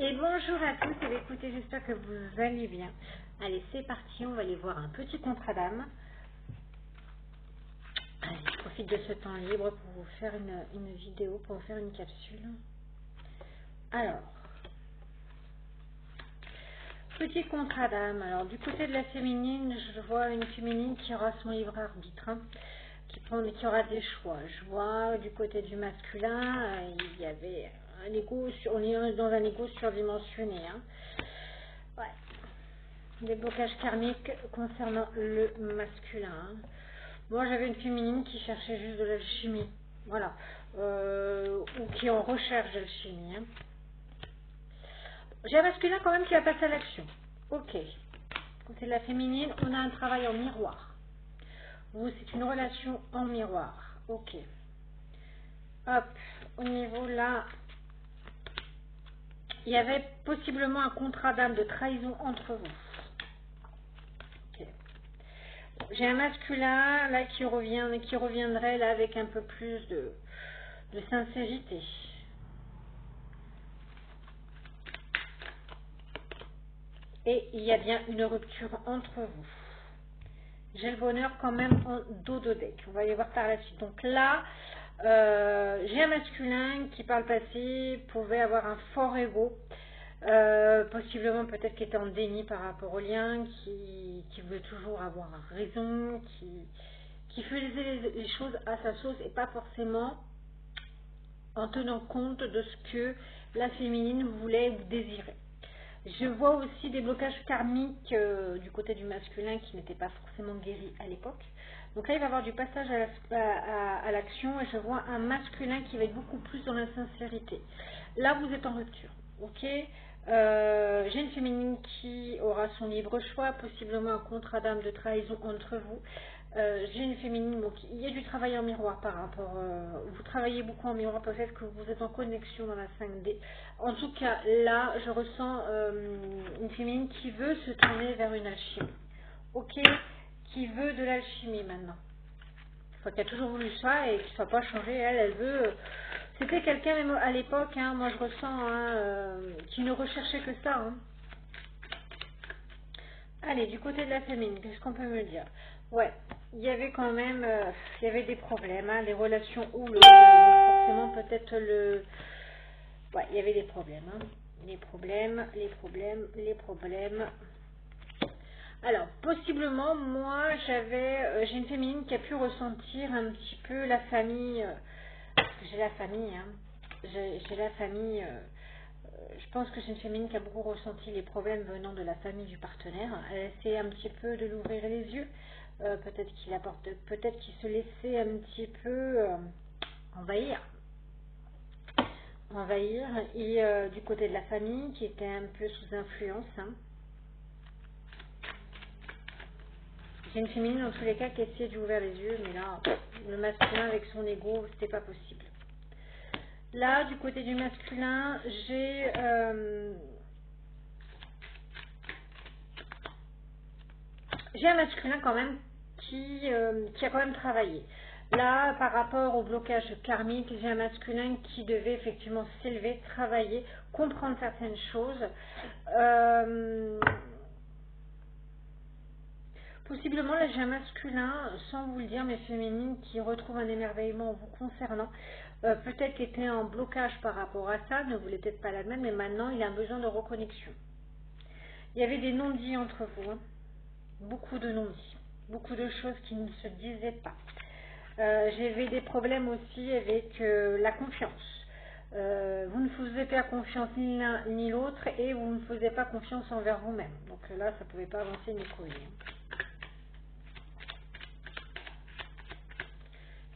Et bonjour à tous, et écoutez, j'espère que vous allez bien. Allez, c'est parti, on va aller voir un petit contrat d'âme. Allez, je profite de ce temps libre pour vous faire une vidéo, pour vous faire une capsule. Alors, petit contrat d'âme. Alors, du côté de la féminine, je vois une féminine qui aura son libre arbitre, hein, qui aura des choix. Je vois du côté du masculin, il y avait un ego, on est dans un ego surdimensionné. Hein. Ouais. Des blocages karmiques concernant le masculin. Hein. Moi, j'avais une féminine qui cherchait juste de l'alchimie. Voilà. Ou qui est en recherche d'alchimie. Hein. J'ai un masculin quand même qui va passer à l'action. Ok. Côté de la féminine, on a un travail en miroir. Vous, c'est une relation en miroir. Ok. Hop. Au niveau là, il y avait possiblement un contrat d'âme de trahison entre vous. Ok. J'ai un masculin là qui reviendrait là avec un peu plus de sincérité. Et il y a bien une rupture entre vous. J'ai le bonheur quand même en dos de deck. On va y voir par la suite. Donc là, j'ai un masculin qui par le passé pouvait avoir un fort ego. Possiblement peut-être qui était en déni par rapport au lien, qui voulait toujours avoir raison, qui faisait les choses à sa sauce et pas forcément en tenant compte de ce que la féminine voulait ou désirait. Je vois aussi des blocages karmiques du côté du masculin qui n'étaient pas forcément guéris à l'époque. Donc là, il va y avoir du passage à l'action et je vois un masculin qui va être beaucoup plus dans la sincérité. Là, vous êtes en rupture. Ok. J'ai une féminine qui aura son libre choix, possiblement un contrat d'âme de trahison entre vous. J'ai une féminine, donc il y a du travail en miroir par rapport, vous travaillez beaucoup en miroir, peut-être que vous êtes en connexion dans la 5D. En tout cas, là, je ressens une féminine qui veut se tourner vers une alchimie. Ok, qui veut de l'alchimie maintenant. Enfin, qui a toujours voulu ça et qui ne soit pas changé. Elle veut. C'était quelqu'un même à l'époque, hein, moi je ressens, hein, qui ne recherchait que ça. Hein. Allez, du côté de la féminine, qu'est-ce qu'on peut me dire? Ouais, il y avait quand même, il y avait des problèmes, hein, les relations houleuses, forcément peut-être le... Ouais, il y avait des problèmes, hein. Les problèmes. Alors, possiblement, moi, j'ai une féminine qui a pu ressentir un petit peu la famille, j'ai la famille, hein, j'ai la famille, je pense que c'est une féminine qui a beaucoup ressenti les problèmes venant de la famille du partenaire. Elle essaie un petit peu de l'ouvrir les yeux, peut-être qu'il se laissait un petit peu envahir, et du côté de la famille qui était un peu sous influence, hein. J'ai une féminine dans tous les cas qui essayait d'ouvrir les yeux, mais là, le masculin avec son ego, c'était pas possible. Là, du côté du masculin, j'ai un masculin quand même qui a quand même travaillé. Là, par rapport au blocage karmique, j'ai un masculin qui devait effectivement s'élever, travailler, comprendre certaines choses. Possiblement, là, j'ai un masculin, sans vous le dire, mais féminine, qui retrouve un émerveillement vous concernant. Peut-être qu'il était en blocage par rapport à ça, ne voulait peut-être pas l'admettre, mais maintenant, il a besoin de reconnexion. Il y avait des non-dits entre vous, hein. Beaucoup de non-dits, beaucoup de choses qui ne se disaient pas. J'avais des problèmes aussi avec la confiance. Vous ne faisiez pas confiance ni l'un ni l'autre et vous ne faisiez pas confiance envers vous-même. Donc là, ça ne pouvait pas avancer ni courir.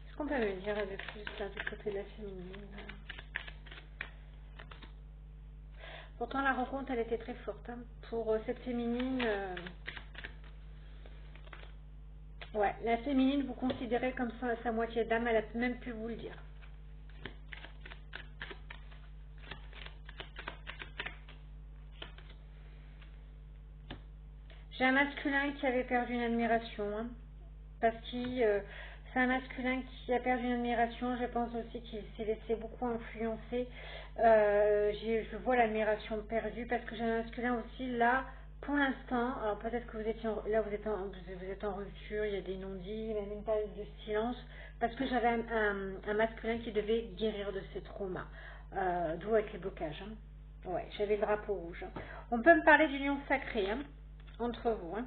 Est-ce qu'on peut me dire de plus là, du côté de la féminine? Pourtant, la rencontre, elle était très forte. Hein. Pour cette féminine, ouais, la féminine, vous considérez comme sa moitié d'âme, elle a même pu vous le dire. J'ai un masculin qui avait perdu une admiration, hein, parce qu'il C'est un masculin qui a perdu une admiration. Je pense aussi qu'il s'est laissé beaucoup influencer. Je vois l'admiration perdue parce que j'ai un masculin aussi là, pour l'instant. Alors peut-être que vous étiez là, vous êtes en rupture, il y a des non-dits, même une période de silence, parce que j'avais un masculin qui devait guérir de ses traumas, d'où avec les blocages. Hein. Ouais, j'avais le drapeau rouge. Hein. On peut me parler d'union sacrée hein, entre vous. Hein.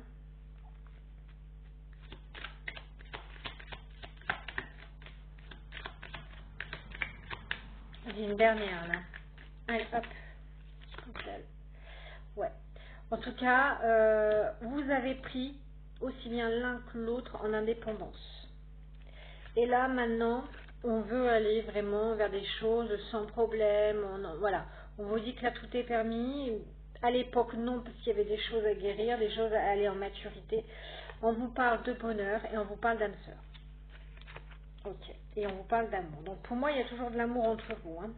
J'ai une dernière là. Allez, hop. Ouais. En tout cas, vous avez pris aussi bien l'un que l'autre en indépendance. Et là, maintenant, on veut aller vraiment vers des choses sans problème. Voilà. On vous dit que là, tout est permis. À l'époque, non, parce qu'il y avait des choses à guérir, des choses à aller en maturité. On vous parle de bonheur et on vous parle d'âme sœur. Ok. Et on vous parle d'amour. Donc, pour moi, il y a toujours de l'amour entre vous. Hein.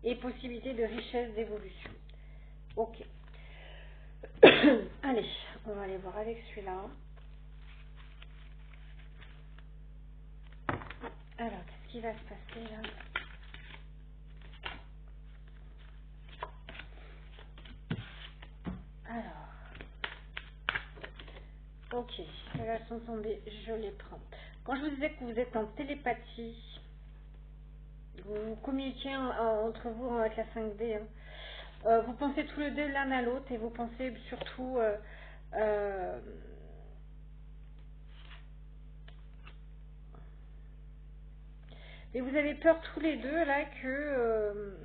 Et possibilité de richesse, d'évolution. Ok. Allez, on va aller voir avec celui-là. Alors, qu'est-ce qui va se passer là? Alors, ok, elles sont tombées, je les prends. Quand je vous disais que vous êtes en télépathie, vous communiquez entre vous avec la 5D, hein. Vous pensez tous les deux l'un à l'autre et vous pensez surtout... et vous avez peur tous les deux là que...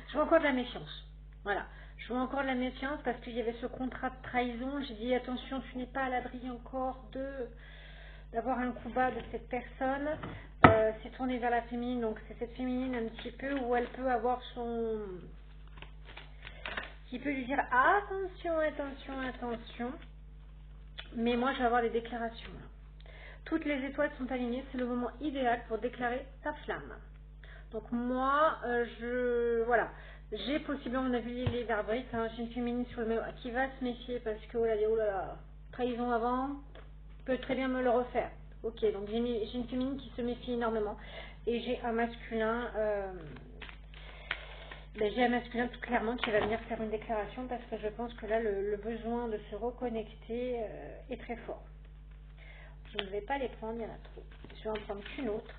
je vois encore de la méfiance. Voilà. Je vois encore de la méfiance parce qu'il y avait ce contrat de trahison. J'ai dit attention, tu n'es pas à l'abri encore d'avoir un coup bas de cette personne. C'est tourné vers la féminine, donc c'est cette féminine un petit peu où elle peut avoir son... qui peut lui dire attention, attention, attention. Mais moi je vais avoir des déclarations. Là. Toutes les étoiles sont alignées, c'est le moment idéal pour déclarer ta flamme. Donc moi, voilà, j'ai possiblement, on a vu les verbrites, hein, j'ai une féminine sur le même, qui va se méfier parce que, oh là là, trahison avant, peut très bien me le refaire. Ok, donc j'ai une féminine qui se méfie énormément. Et j'ai un masculin, tout clairement qui va venir faire une déclaration parce que je pense que là, le besoin de se reconnecter est très fort. Je ne vais pas les prendre, il y en a trop. Je vais en prendre qu'une autre.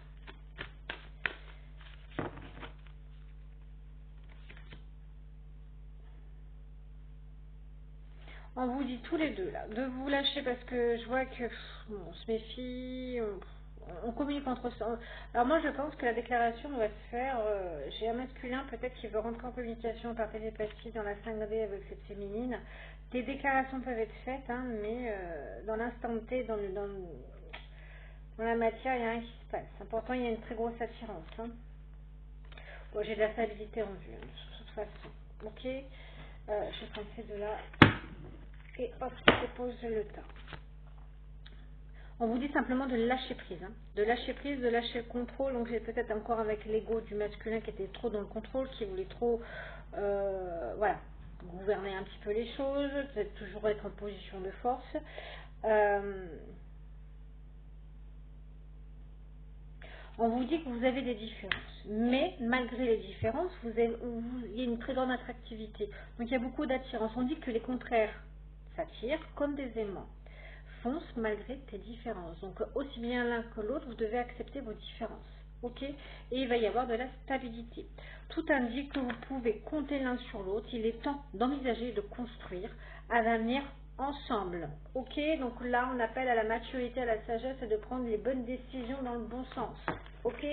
On vous dit tous les deux là, de vous lâcher parce que je vois que on se méfie, on communique entre ça. Alors moi je pense que la déclaration va se faire, j'ai un masculin peut-être qui veut rentrer en communication par télépathie dans la 5D avec cette féminine. Des déclarations peuvent être faites, hein, mais dans l'instant T, dans la matière, il y a rien qui se passe. Pourtant il y a une très grosse attirance. Hein. Bon, j'ai de la stabilité en vue, hein, de toute façon. Ok, je prends ces deux-là. Et hop, je pose le tas. On vous dit simplement de lâcher prise. Hein. De lâcher prise, de lâcher le contrôle. Donc j'ai peut-être encore avec l'ego du masculin qui était trop dans le contrôle, qui voulait trop voilà, gouverner un petit peu les choses, peut-être toujours être en position de force. On vous dit que vous avez des différences. Mais malgré les différences, il y a une très grande attractivité. Donc il y a beaucoup d'attirance. On dit que les contraires s'attirent comme des aimants. Fonce malgré tes différences. Donc aussi bien l'un que l'autre, vous devez accepter vos différences. Ok? Et il va y avoir de la stabilité. Tout indique que vous pouvez compter l'un sur l'autre. Il est temps d'envisager de construire un avenir ensemble. Ok? Donc là, on appelle à la maturité, à la sagesse et de prendre les bonnes décisions dans le bon sens. Ok?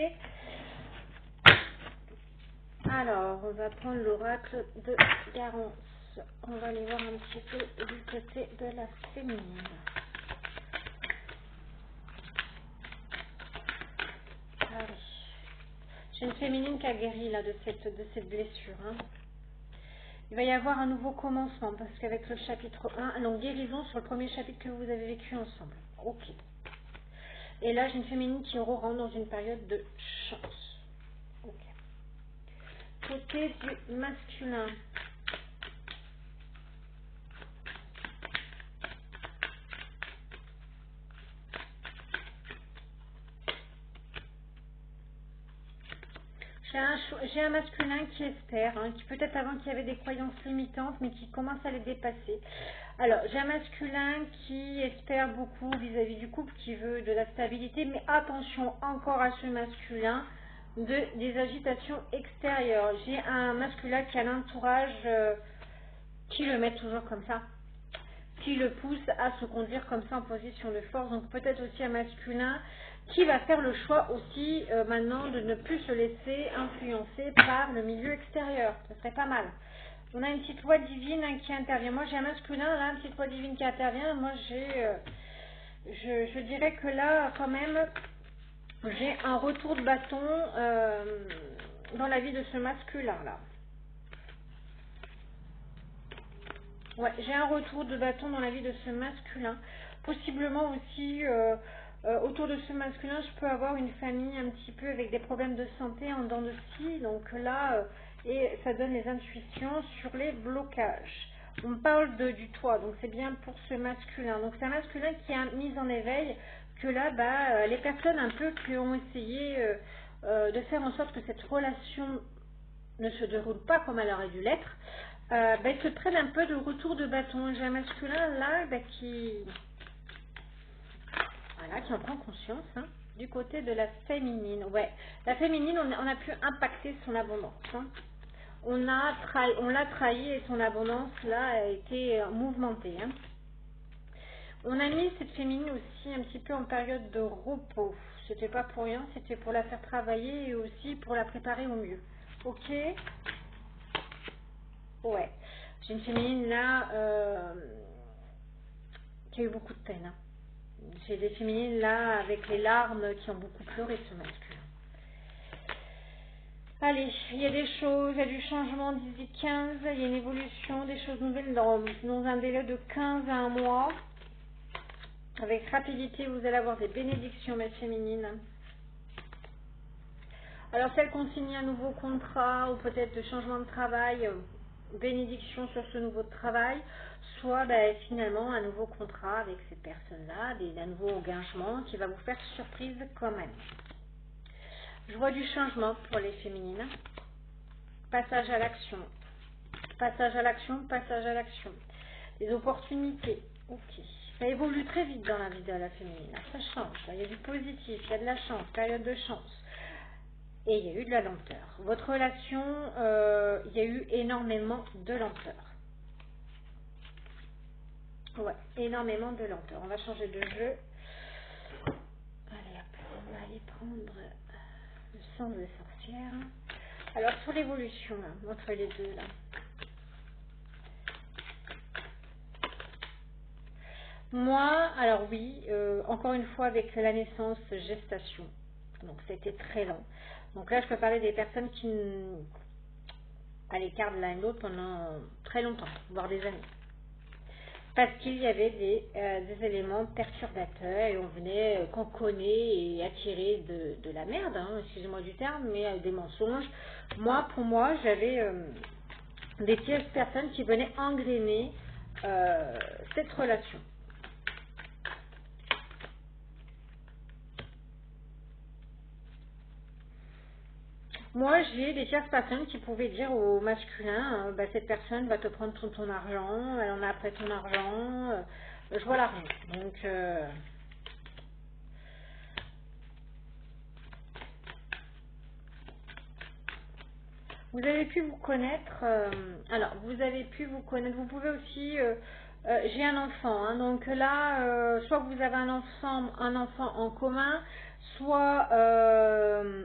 Alors, on va prendre l'oracle de Garance. On va aller voir un petit peu du côté de la féminine. Allez. J'ai une féminine qui a guéri là, de cette blessure. Hein. Il va y avoir un nouveau commencement parce qu'avec le chapitre 1, donc guérison sur le premier chapitre que vous avez vécu ensemble. Ok. Et là, j'ai une féminine qui rentre dans une période de chance. Ok. Côté du masculin. j'ai un masculin qui espère, hein, qui peut-être avant qui avait des croyances limitantes, mais qui commence à les dépasser. Alors, j'ai un masculin qui espère beaucoup vis-à-vis du couple, qui veut de la stabilité, mais attention encore à ce masculin, des agitations extérieures. J'ai un masculin qui a l'entourage qui le met toujours comme ça, qui le pousse à se conduire comme ça en position de force. Donc peut-être aussi un masculin qui va faire le choix aussi maintenant de ne plus se laisser influencer par le milieu extérieur. Ce serait pas mal. On a une petite loi divine hein, qui intervient. Moi j'ai un masculin, là, une petite loi divine qui intervient. Moi je dirais que là quand même j'ai un retour de bâton dans la vie de ce masculin là. Ouais, j'ai un retour de bâton dans la vie de ce masculin. Possiblement aussi, autour de ce masculin, je peux avoir une famille un petit peu avec des problèmes de santé en dents de scie. Donc là, et ça donne les intuitions sur les blocages. On parle du toit, donc c'est bien pour ce masculin. Donc c'est un masculin qui a mis en éveil que là, les personnes un peu qui ont essayé de faire en sorte que cette relation ne se déroule pas comme elle aurait dû l'être, ils se prennent un peu de retour de bâton. J'ai un masculin là qui en prend conscience hein, du côté de la féminine. Ouais, la féminine, on a pu impacter son abondance. Hein. On l'a trahi et son abondance là a été mouvementée. Hein. On a mis cette féminine aussi un petit peu en période de repos. C'était pas pour rien, c'était pour la faire travailler et aussi pour la préparer au mieux. Ok. Ouais. J'ai une féminine là qui a eu beaucoup de peine. Hein. J'ai des féminines là avec les larmes qui ont beaucoup pleuré ce masculin. Allez, il y a des choses, il y a du changement d'ici 15, il y a une évolution, des choses nouvelles dans un délai de 15 à 1 mois. Avec rapidité, vous allez avoir des bénédictions, mes féminines. Alors, celles qui ont signé un nouveau contrat ou peut-être de changement de travail, bénédiction sur ce nouveau travail, soit finalement un nouveau contrat avec ces personnes-là, un nouveau engagement qui va vous faire surprise quand même. Je vois du changement pour les féminines. Passage à l'action. Passage à l'action, passage à l'action. Des opportunités. Ok. Ça évolue très vite dans la vie de la féminine. Ça change. Il y a du positif, il y a de la chance, période de chance. Et il y a eu de la lenteur. Votre relation, il y a eu énormément de lenteur. Ouais, énormément de lenteur. On va changer de jeu. Allez, hop, on va aller prendre le sang de sorcière. Alors, sur l'évolution, entre les deux, là. Moi, alors oui, encore une fois, avec la naissance, gestation. Donc, c'était très long. Donc là, je peux parler des personnes qui à l'écart de l'un et l'autre pendant très longtemps, voire des années. Parce qu'il y avait des éléments perturbateurs et on venait canconner et attirer de la merde, hein, excusez-moi du terme, mais des mensonges. Pour moi, j'avais des tierces personnes qui venaient engrainer cette relation. Moi, j'ai des tierces personnes qui pouvaient dire au masculin, cette personne va te prendre ton argent, elle en a après ton argent, je vois l'argent. Donc, vous avez pu vous connaître, vous pouvez aussi, j'ai un enfant, hein, donc là, soit vous avez un enfant en commun, soit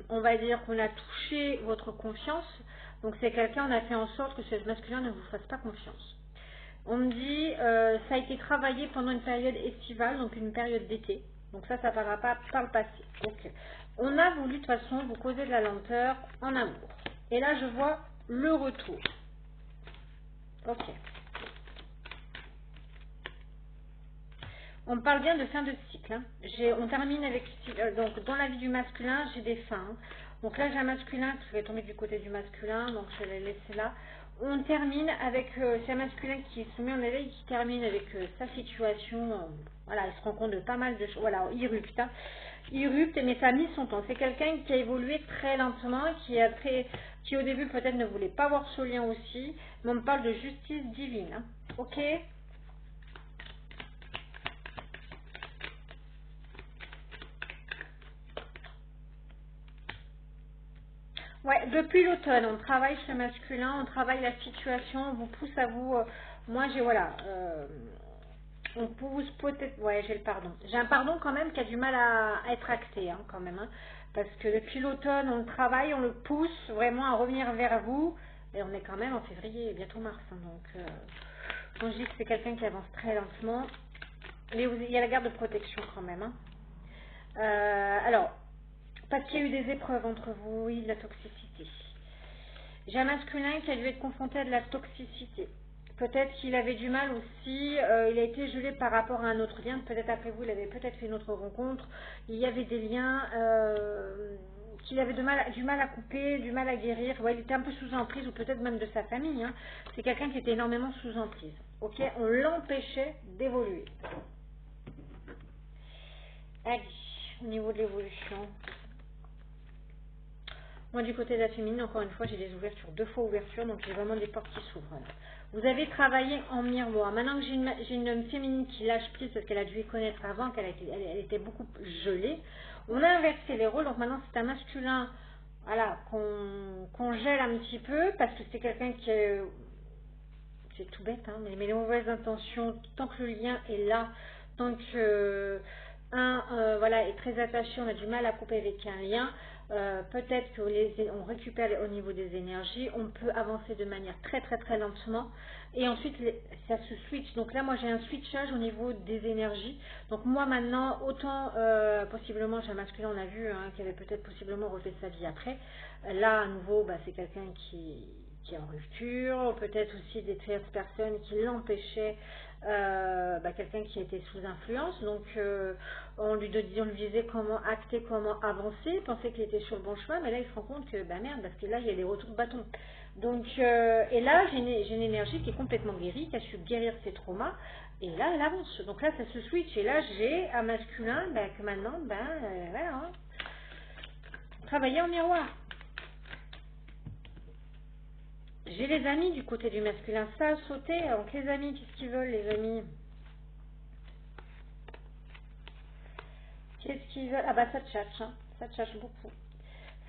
on va dire qu'on a touché votre confiance, donc c'est quelqu'un, on a fait en sorte que ce masculin ne vous fasse pas confiance. On me dit, ça a été travaillé pendant une période estivale, donc une période d'été, donc ça parlera pas par le passé. Donc, on a voulu de toute façon vous causer de la lenteur en amour. Et là, je vois le retour. Ok. On parle bien de fin de cycle. Hein. On termine avec... donc, dans la vie du masculin, j'ai des fins. Donc là, j'ai un masculin qui va tomber du côté du masculin. Donc, je vais laisser là. On termine avec... c'est un masculin qui se met en éveil, qui termine avec sa situation. Voilà, il se rend compte de pas mal de choses. Voilà, irrupte. Hein. irrupte, mais ça a mis son temps. C'est quelqu'un qui a évolué très lentement, qui au début peut-être ne voulait pas voir ce lien aussi, mais on me parle de justice divine. Hein. Ok? Ouais, depuis l'automne, on travaille ce masculin, on travaille la situation, on vous pousse à vous. Moi, j'ai voilà. On pousse peut-être. Ouais, j'ai le pardon. J'ai un pardon quand même qui a du mal à être acté, hein, quand même. Hein, parce que depuis l'automne, on le travaille, on le pousse vraiment à revenir vers vous. Et on est quand même en février, bientôt mars. Hein, donc, quand je dis que c'est quelqu'un qui avance très lentement, mais il y a la garde de protection quand même. Hein. Alors, parce qu'il y a eu des épreuves entre vous, oui, de la toxicité. J'ai un masculin qui a dû être confronté à de la toxicité. Peut-être qu'il avait du mal aussi, il a été gelé par rapport à un autre lien, peut-être après vous, il avait peut-être fait une autre rencontre, il y avait des liens qu'il avait du mal à couper, du mal à guérir, ouais, il était un peu sous emprise, ou peut-être même de sa famille, hein. C'est quelqu'un qui était énormément sous emprise, ok, on l'empêchait d'évoluer. Allez, au niveau de l'évolution, moi, du côté de la féminine, encore une fois, j'ai des ouvertures, 2 fois ouverture, donc j'ai vraiment des portes qui s'ouvrent. Là. Vous avez travaillé en miroir. Maintenant que j'ai une féminine qui lâche prise parce qu'elle a dû y connaître avant, elle était beaucoup gelée, on a inversé les rôles. Donc maintenant, c'est un masculin voilà, qu'on gèle un petit peu parce que c'est quelqu'un qui est... C'est tout bête, hein, mais les mauvaises intentions, tant que le lien est là, tant que voilà, est très attaché, on a du mal à couper avec un lien, peut-être qu'on récupère au niveau des énergies, on peut avancer de manière très très très lentement, et ensuite ça se switch. Donc là, moi j'ai un switchage au niveau des énergies. Donc moi maintenant, autant possiblement j'ai un masculin, on a vu, hein, qui avait peut-être possiblement refait sa vie après. Là, à nouveau, bah, c'est quelqu'un qui est en rupture, peut-être aussi des tierces personnes qui l'empêchaient, quelqu'un qui était sous influence, donc on lui disait comment acter, comment avancer, pensait qu'il était sur le bon chemin, mais là il se rend compte que, bah merde, parce que là il y a des retours de bâton. Donc, et là j'ai une énergie qui est complètement guérie, qui a su guérir ses traumas, et là elle avance. Donc là ça se switch, et là j'ai un masculin que maintenant, voilà, hein, travailler en miroir. J'ai les amis du côté du masculin. Ça a sauté. Donc les amis, qu'est-ce qu'ils veulent, les amis? Qu'est-ce qu'ils veulent? Ah bah ça tchatche, hein. Ça tchatche beaucoup.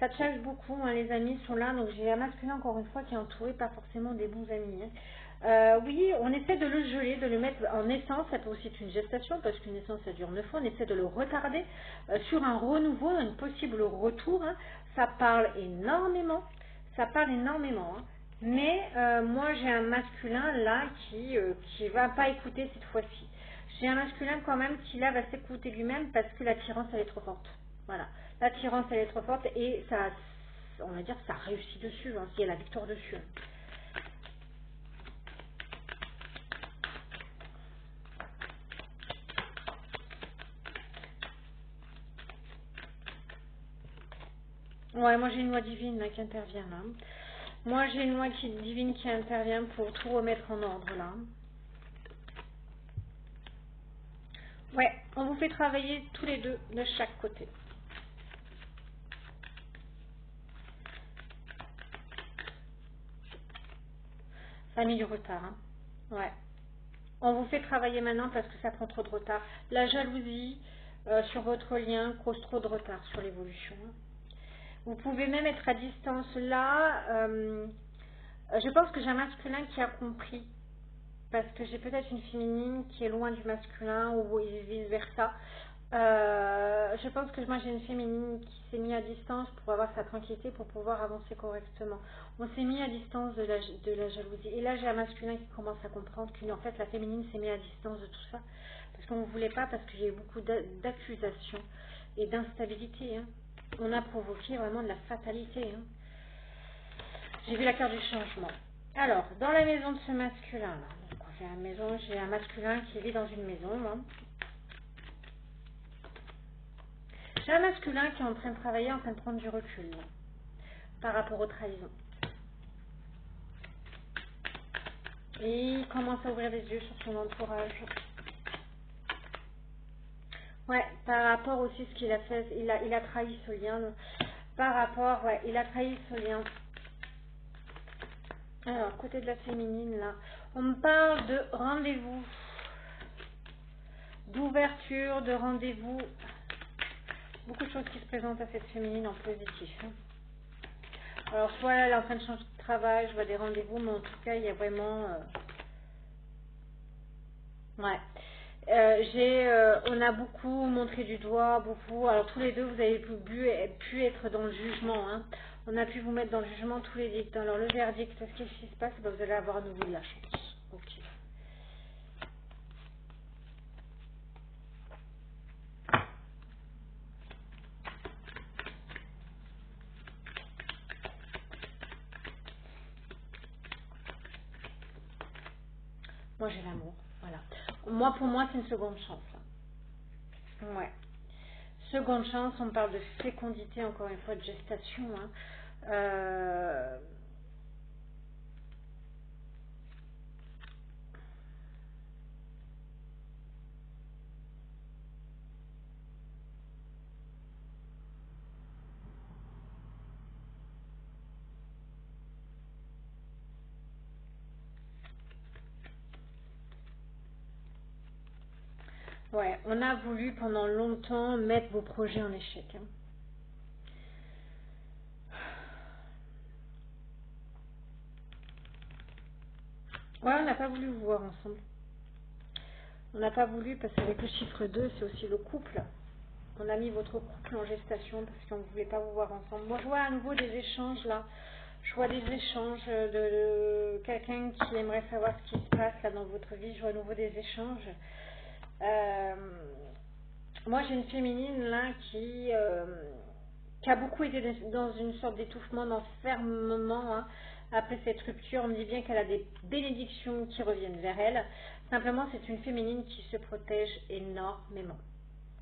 Ça tchatche beaucoup, hein. Les amis sont là. Donc j'ai un masculin, encore une fois, qui est entouré pas forcément des bons amis. Hein. Oui, on essaie de le geler, de le mettre en naissance. Ça peut aussi être une gestation, parce qu'une naissance, ça dure 9 mois. On essaie de le retarder sur un renouveau, un possible retour. Hein. Ça parle énormément. Ça parle énormément. Hein. Mais moi, j'ai un masculin là qui va pas écouter cette fois-ci. J'ai un masculin quand même qui là va s'écouter lui-même parce que l'attirance elle est trop forte. Voilà, l'attirance elle est trop forte et ça, on va dire, ça réussit dessus. Hein, s'il y a la victoire dessus. Ouais, moi j'ai une loi divine là, qui intervient là. Moi j'ai une loi divine qui intervient pour tout remettre en ordre là. Ouais, on vous fait travailler tous les deux de chaque côté. Ça a mis du retard. Hein. Ouais. On vous fait travailler maintenant parce que ça prend trop de retard. La jalousie sur votre lien cause trop de retard sur l'évolution. Vous pouvez même être à distance là. Je pense que j'ai un masculin qui a compris. Parce que j'ai peut-être une féminine qui est loin du masculin ou vice versa. Je pense que moi j'ai une féminine qui s'est mise à distance pour avoir sa tranquillité, pour pouvoir avancer correctement. On s'est mis à distance de la jalousie. Et là j'ai un masculin qui commence à comprendre qu'en fait la féminine s'est mise à distance de tout ça. Parce qu'on ne voulait pas, parce qu'il y a eu beaucoup d'accusations et d'instabilité. Hein. On a provoqué vraiment de la fatalité. Hein. J'ai vu la carte du changement. Alors, dans la maison de ce masculin-là, j'ai un masculin qui vit dans une maison. Hein. J'ai un masculin qui est en train de travailler, en train de prendre du recul là, par rapport aux trahisons. Et il commence à ouvrir les yeux sur son entourage. Ouais, par rapport aussi ce qu'il a fait, il a trahi ce lien. Par rapport, ouais, il a trahi ce lien. Alors, côté de la féminine, là, on me parle de rendez-vous, d'ouverture, de rendez-vous. Beaucoup de choses qui se présentent à cette féminine en positif. Hein. Alors, soit elle est en train de changer de travail, je vois des rendez-vous, mais en tout cas, il y a vraiment... ouais. On a beaucoup montré du doigt, beaucoup. Alors, tous les deux, vous avez pu être dans le jugement. Hein. On a pu vous mettre dans le jugement tous les dictats. Alors, le verdict, qu'est-ce qui se passe? Ben, vous allez avoir à nouveau de la chance. Ok. Moi, j'ai l'amour. Voilà. Moi, pour moi, c'est une seconde chance. Hein. Ouais. Seconde chance, on parle de fécondité, encore une fois, de gestation. Hein. Ouais, on a voulu pendant longtemps mettre vos projets en échec. Hein. Ouais, on n'a pas voulu vous voir ensemble. On n'a pas voulu parce qu'avec le chiffre 2, c'est aussi le couple. On a mis votre couple en gestation parce qu'on ne voulait pas vous voir ensemble. Moi, je vois à nouveau des échanges là. Je vois des échanges de quelqu'un qui aimerait savoir ce qui se passe là dans votre vie. Je vois à nouveau des échanges. Euh, Moi, j'ai une féminine là qui a beaucoup été dans une sorte d'étouffement, d'enfermement. Hein. Après cette rupture, on me dit bien qu'elle a des bénédictions qui reviennent vers elle. Simplement, c'est une féminine qui se protège énormément.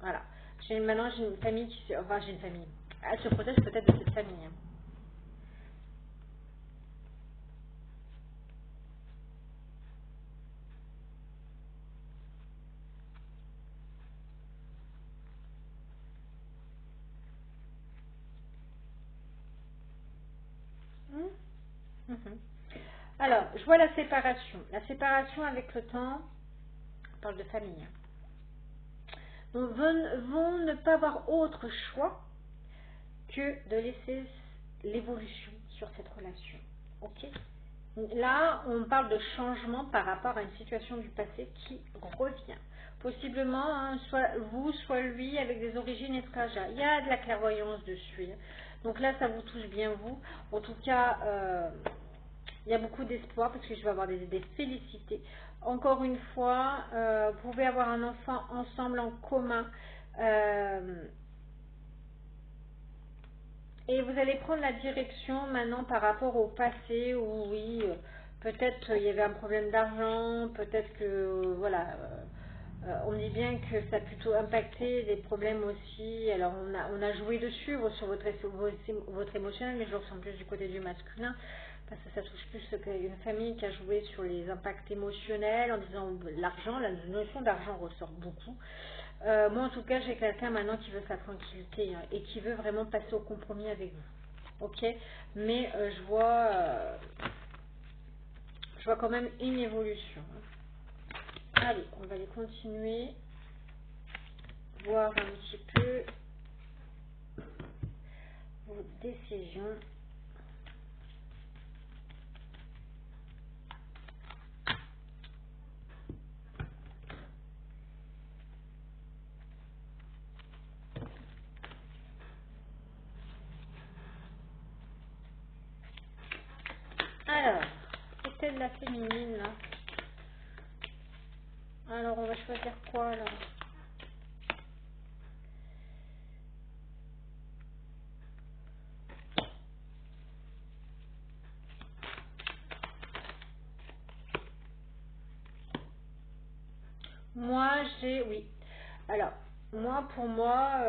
Voilà. Maintenant, j'ai une famille qui se... Enfin, j'ai une famille. Elle se protège peut-être de cette famille. Hein. Mhm. Alors, je vois la séparation. La séparation avec le temps, on parle de famille. Hein. Donc, vont ne pas avoir autre choix que de laisser l'évolution sur cette relation. Ok. Là, on parle de changement par rapport à une situation du passé qui revient. Possiblement, hein, soit vous, soit lui, avec des origines étrangères. Il y a de la clairvoyance dessus. Hein. Donc là, ça vous touche bien vous. En tout cas, il y a beaucoup d'espoir parce que je vais avoir des félicités. Encore une fois, vous pouvez avoir un enfant ensemble en commun. Et vous allez prendre la direction maintenant par rapport au passé où oui, peut-être il y avait un problème d'argent, peut-être que voilà, on dit bien que ça a plutôt impacté les problèmes aussi. Alors on a joué dessus sur votre émotionnel, mais je ressens plus du côté du masculin parce que ça touche plus qu'une famille qui a joué sur les impacts émotionnels en disant l'argent, la notion d'argent ressort beaucoup. Moi, en tout cas, j'ai quelqu'un maintenant qui veut sa tranquillité hein, et qui veut vraiment passer au compromis avec vous. Ok. Mais je vois quand même une évolution. Hein. Allez, on va aller continuer, voir un petit peu vos décisions. Alors, c'était de la féminine là. Alors, on va choisir quoi là? Moi, oui. Alors, moi, pour moi,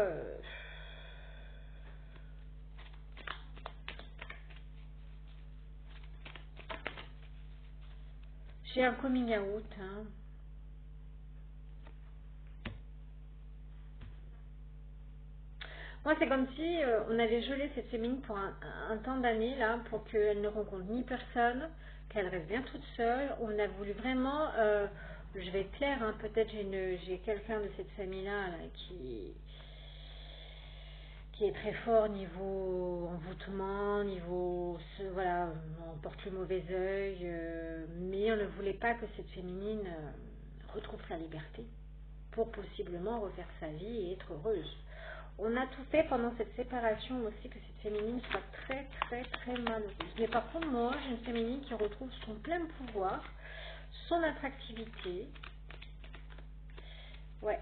j'ai un coming out. Hein. Moi, c'est comme si on avait gelé cette féminine pour un temps d'années, là, pour qu'elle ne rencontre ni personne, qu'elle reste bien toute seule. On a voulu vraiment, je vais être claire, hein, peut-être j'ai quelqu'un de cette famille-là là, qui est très fort niveau envoûtement, niveau, voilà, on porte le mauvais œil, mais on ne voulait pas que cette féminine retrouve sa liberté pour possiblement refaire sa vie et être heureuse. On a tout fait pendant cette séparation aussi que cette féminine soit très très très malheureuse. Mais par contre, moi, j'ai une féminine qui retrouve son plein pouvoir, son attractivité. Ouais.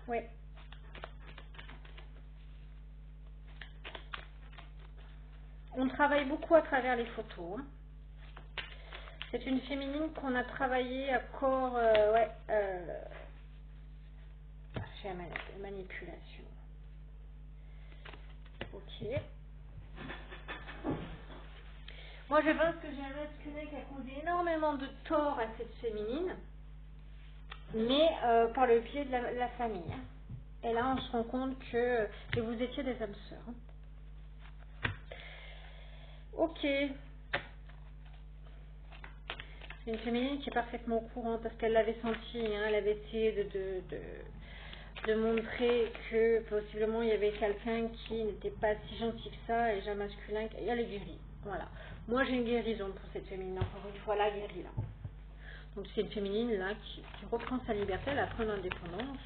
Ouais. On travaille beaucoup à travers les photos. Hein. C'est une féminine qu'on a travaillé à corps, ouais, chez la manipulation. Ok. Moi, je pense que j'ai un masculin qui a causé énormément de tort à cette féminine, mais par le biais de la famille. Hein. Et là, on se rend compte que vous étiez des âmes sœurs. Hein. Ok. C'est une féminine qui est parfaitement au courant parce qu'elle l'avait senti. Hein, elle avait essayé de montrer que possiblement il y avait quelqu'un qui n'était pas si gentil que ça et j'ai un masculin qui elle est guérie. Voilà. Moi, j'ai une guérison pour cette féminine. Encore une fois, la guérie là. Donc c'est une féminine là qui reprend sa liberté, elle apprend l'indépendance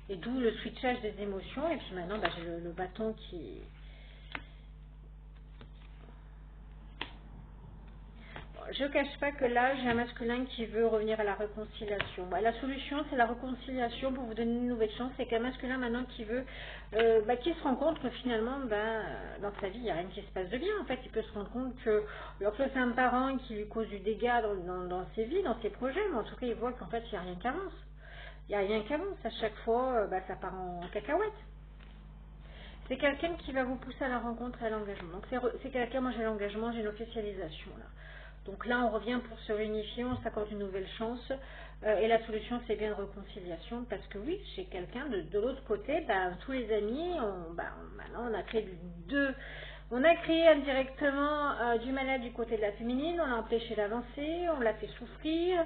et d'où le switchage des émotions et puis maintenant bah, j'ai le bâton qui... Bon, je ne cache pas que là j'ai un masculin qui veut revenir à la réconciliation. Bah, la solution c'est la réconciliation pour vous donner une nouvelle chance. C'est qu'un masculin maintenant qui veut, qui se rend compte que finalement dans sa vie il n'y a rien qui se passe de bien. En fait il peut se rendre compte que alors que c'est un parent qui lui cause du dégât dans ses vies, dans ses projets, mais en tout cas il voit qu'en fait il n'y a rien qui avance. Il n'y a rien qui avance. À chaque fois ça part en cacahuète. C'est quelqu'un qui va vous pousser à la rencontre et à l'engagement. Donc c'est quelqu'un, moi j'ai l'engagement, j'ai l'officialisation là. Donc là on revient pour se réunifier, on s'accorde une nouvelle chance. Et la solution c'est bien de réconciliation parce que oui, chez quelqu'un de l'autre côté, tous les amis, maintenant on a créé on a créé indirectement du mal du côté de la féminine, on l'a empêché d'avancer, on l'a fait souffrir,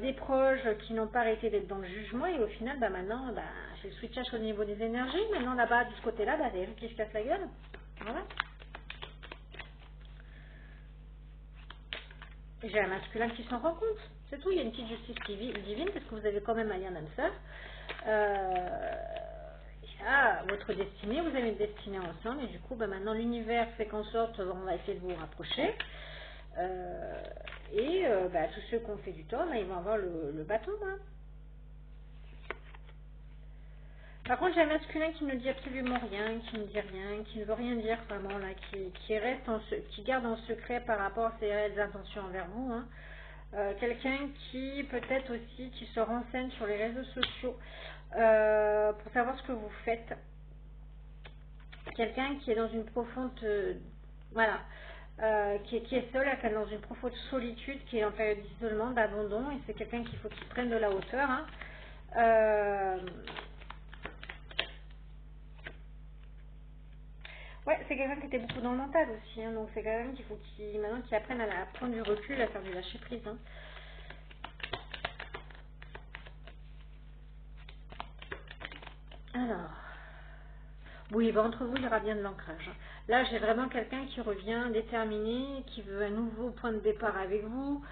des proches qui n'ont pas arrêté d'être dans le jugement et au final maintenant c'est le switchage au niveau des énergies, maintenant là-bas de ce côté-là, c'est eux qui se cassent la gueule. Voilà. Et j'ai un masculin qui s'en rend compte, c'est tout, il y a une petite justice divine parce que vous avez quand même un lien d'âme sœur. Votre destinée, vous avez une destinée ensemble et du coup maintenant l'univers fait qu'en sorte on va essayer de vous rapprocher tous ceux qui ont fait du tort ils vont avoir le bâton. Hein. Par contre j'ai un masculin qui ne dit absolument rien, qui ne dit rien, qui ne veut rien dire vraiment là, qui reste qui garde en secret par rapport à ses réelles intentions envers vous. Hein. Quelqu'un qui peut-être aussi qui se renseigne sur les réseaux sociaux pour savoir ce que vous faites. Quelqu'un qui est dans une profonde qui est seul, dans une profonde solitude, qui est en période d'isolement, d'abandon, et c'est quelqu'un qu'il faut qu'il prenne de la hauteur. Hein. Ouais, c'est quelqu'un qui était beaucoup dans le mental aussi, hein, donc c'est quelqu'un qu'il faut maintenant qu'il apprenne à prendre du recul, à faire du lâcher prise. Hein. Alors, oui, entre vous, il y aura bien de l'ancrage. Là, j'ai vraiment quelqu'un qui revient déterminé, qui veut un nouveau point de départ avec vous,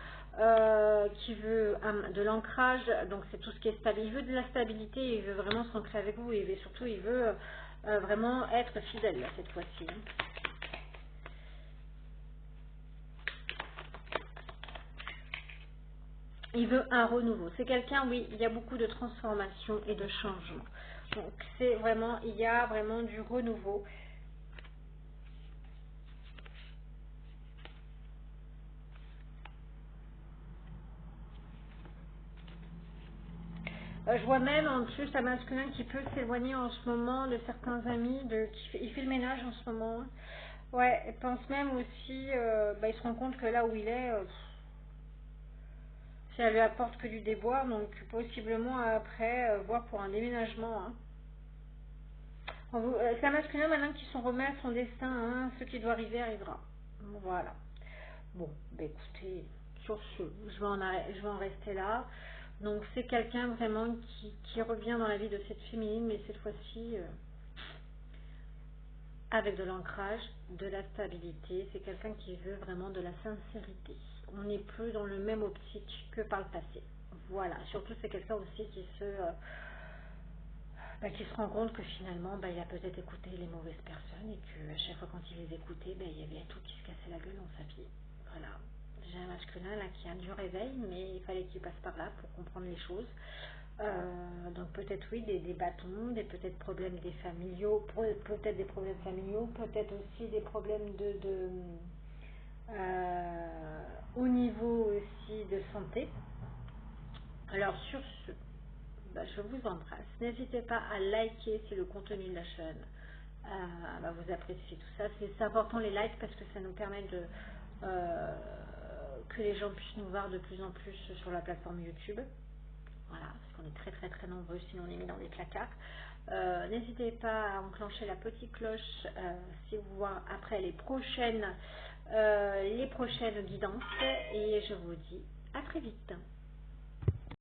qui veut de l'ancrage, donc c'est tout ce qui est stable. Il veut de la stabilité, il veut vraiment s'ancrer avec vous, et surtout, il veut vraiment être fidèle là, cette fois-ci. Il veut un renouveau. C'est quelqu'un, oui, il y a beaucoup de transformation et de changement. Donc, c'est vraiment, il y a vraiment du renouveau. Je vois même en plus un masculin qui peut s'éloigner en ce moment de certains amis, il fait le ménage en ce moment. Ouais, il pense même aussi, il se rend compte que là où il est, Si elle lui apporte que du déboire, donc possiblement après, voir pour un déménagement. Hein. C'est un masculin maintenant qui s'en remet à son destin. Hein. Ce qui doit arriver arrivera. Voilà. Bon, bah écoutez, sur ce, je vais en rester là. Donc c'est quelqu'un vraiment qui revient dans la vie de cette féminine, mais cette fois-ci avec de l'ancrage, de la stabilité. C'est quelqu'un qui veut vraiment de la sincérité. On n'est plus dans le même optique que par le passé. Voilà, surtout c'est quelqu'un aussi qui se rend compte que finalement il a peut-être écouté les mauvaises personnes et qu'à chaque fois quand il les écoutait, il y avait tout qui se cassait la gueule dans sa vie. Voilà. J'ai un masculin là qui a du réveil, mais il fallait qu'il passe par là pour comprendre les choses. Donc peut-être oui, des bâtons, peut-être problèmes des familiaux, peut-être des problèmes familiaux, peut-être aussi des problèmes au niveau aussi de santé. Alors sur ce, je vous embrasse. N'hésitez pas à liker si le contenu de la chaîne vous appréciez tout ça. C'est important les likes parce que ça nous permet que les gens puissent nous voir de plus en plus sur la plateforme YouTube. Voilà, parce qu'on est très très très nombreux, sinon on est mis dans des placards. N'hésitez pas à enclencher la petite cloche si vous voyez après les prochaines guidances. Et je vous dis à très vite.